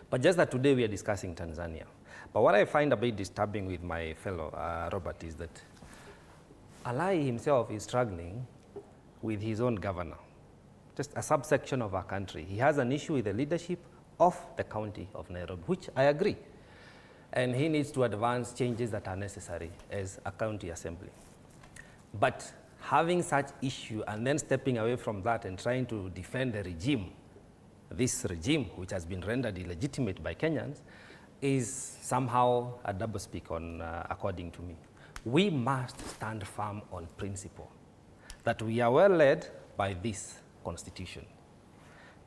But just that today we are discussing Tanzania. But what I find a bit disturbing with my fellow Robert is that Alai himself is struggling with his own governor, just a subsection of our country. He has an issue with the leadership of the county of Nairobi, which I agree. And he needs to advance changes that are necessary as a county assembly. But having such issue and then stepping away from that and trying to defend the regime, this regime which has been rendered illegitimate by Kenyans, is somehow a doublespeak on, according to me. We must stand firm on principle, that we are well led by this constitution.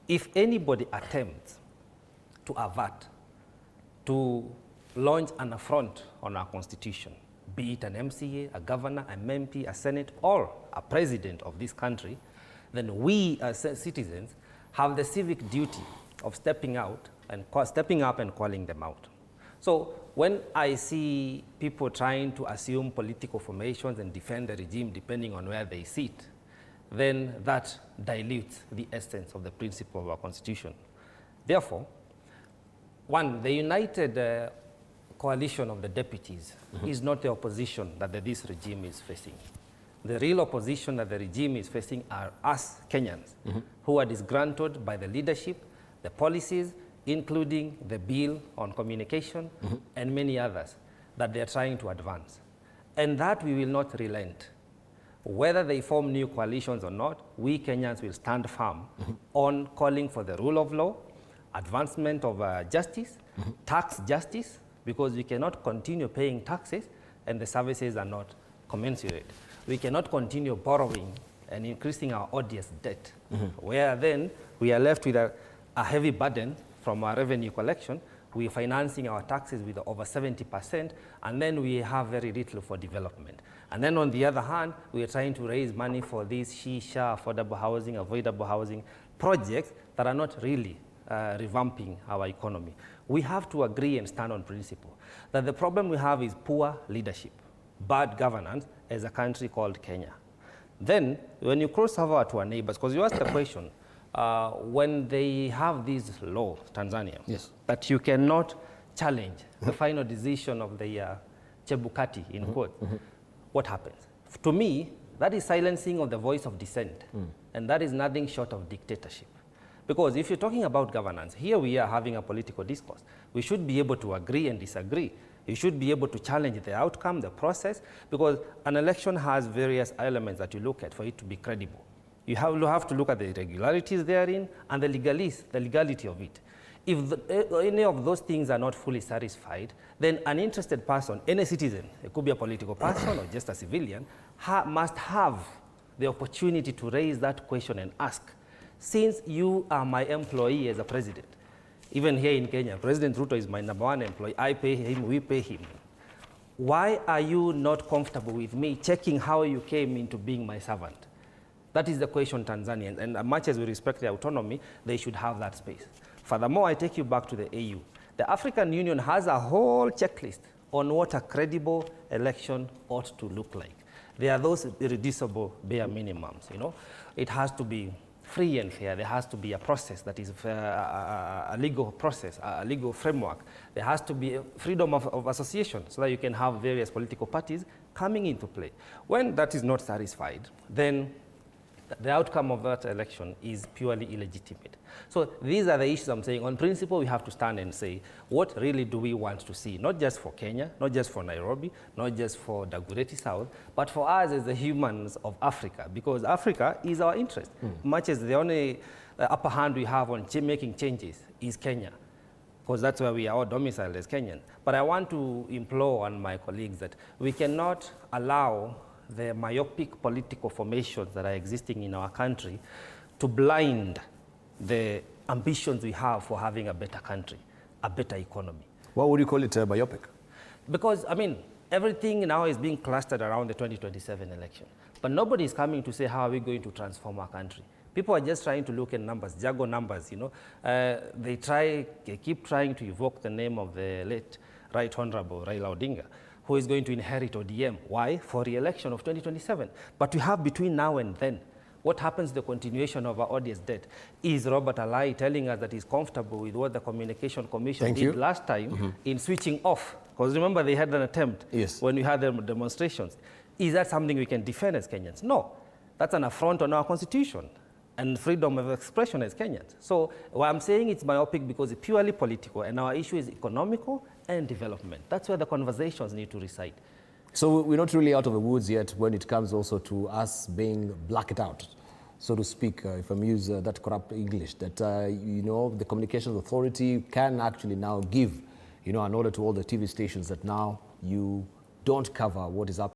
If anybody attempts to avert, to launch an affront on our constitution, be it an MCA, a governor, an MP, a senate, or a president of this country, then we as citizens have the civic duty of stepping up and calling them out. So when I see people trying to assume political formations and defend the regime depending on where they sit, then that dilutes the essence of the principle of our constitution. Therefore, one, the united coalition of the deputies is not the opposition that this regime is facing. The real opposition that the regime is facing are us Kenyans, who are disgruntled by the leadership, the policies, including the bill on communication and many others that they are trying to advance. And that we will not relent. Whether they form new coalitions or not, we Kenyans will stand firm on calling for the rule of law, advancement of justice, tax justice, because we cannot continue paying taxes and the services are not commensurate. We cannot continue borrowing and increasing our odious debt, where then we are left with a heavy burden from our revenue collection. We are financing our taxes with over 70%, and then we have very little for development. And then on the other hand, we are trying to raise money for these shisha, affordable housing, avoidable housing projects that are not really revamping our economy. We have to agree and stand on principle that the problem we have is poor leadership, bad governance as a country called Kenya. Then, when you cross over to our neighbors, because you asked the question, when they have this law, Tanzania, yes, that you cannot challenge the final decision of the Chebukati, in quote, what happens? To me, that is silencing of the voice of dissent, and that is nothing short of dictatorship. Because if you're talking about governance, here we are having a political discourse. We should be able to agree and disagree. You should be able to challenge the outcome, the process, because an election has various elements that you look at for it to be credible. You have to look at the irregularities therein and the legality of it. If any of those things are not fully satisfied, then an interested person, any citizen, it could be a political person or just a civilian, must have the opportunity to raise that question and ask, since you are my employee as a president, even here in Kenya, President Ruto is my #1 employee, I pay him, we pay him. Why are you not comfortable with me checking how you came into being my servant? That is the question, Tanzanians, and as much as we respect their autonomy, they should have that space. Furthermore, I take you back to the AU. The African Union has a whole checklist on what a credible election ought to look like. There are those irreducible bare minimums, you know. It has to be free and fair. There has to be a process that is a legal process, a legal framework. There has to be freedom of association so that you can have various political parties coming into play. When that is not satisfied, then the outcome of that election is purely illegitimate. So these are the issues I'm saying. On principle, we have to stand and say, what really do we want to see? Not just for Kenya, not just for Nairobi, not just for Dagoretti South, but for us as the humans of Africa, because Africa is our interest. Much as the only upper hand we have on making changes is Kenya, because that's where we are all domiciled as Kenyans. But I want to implore on my colleagues that we cannot allow the myopic political formations that are existing in our country to blind the ambitions we have for having a better country, a better economy. Why would you call it myopic? Because, I mean, everything now is being clustered around the 2027 election. But nobody is coming to say, how are we going to transform our country? People are just trying to look at numbers, jargon numbers, you know. They keep trying to evoke the name of the late Right Honorable Raila Odinga, who is going to inherit ODM. Why? For re-election of 2027. But we have between now and then What happens to the continuation of our audience debt? Is Robert Alai telling us that he's comfortable with what the Communication Commission did last time in switching off? Because remember, they had an attempt when we had the demonstrations. Is that something we can defend as Kenyans? No. That's an affront on our constitution and freedom of expression as Kenyans. So what I'm saying it's myopic because it's purely political, and our issue is economical and development. That's where the conversations need to reside. So we're not really out of the woods yet when it comes also to us being blacked out, so to speak, if I use that corrupt English, that, you know, the Communications Authority can actually now give, you know, an order to all the TV stations that now you don't cover what is happening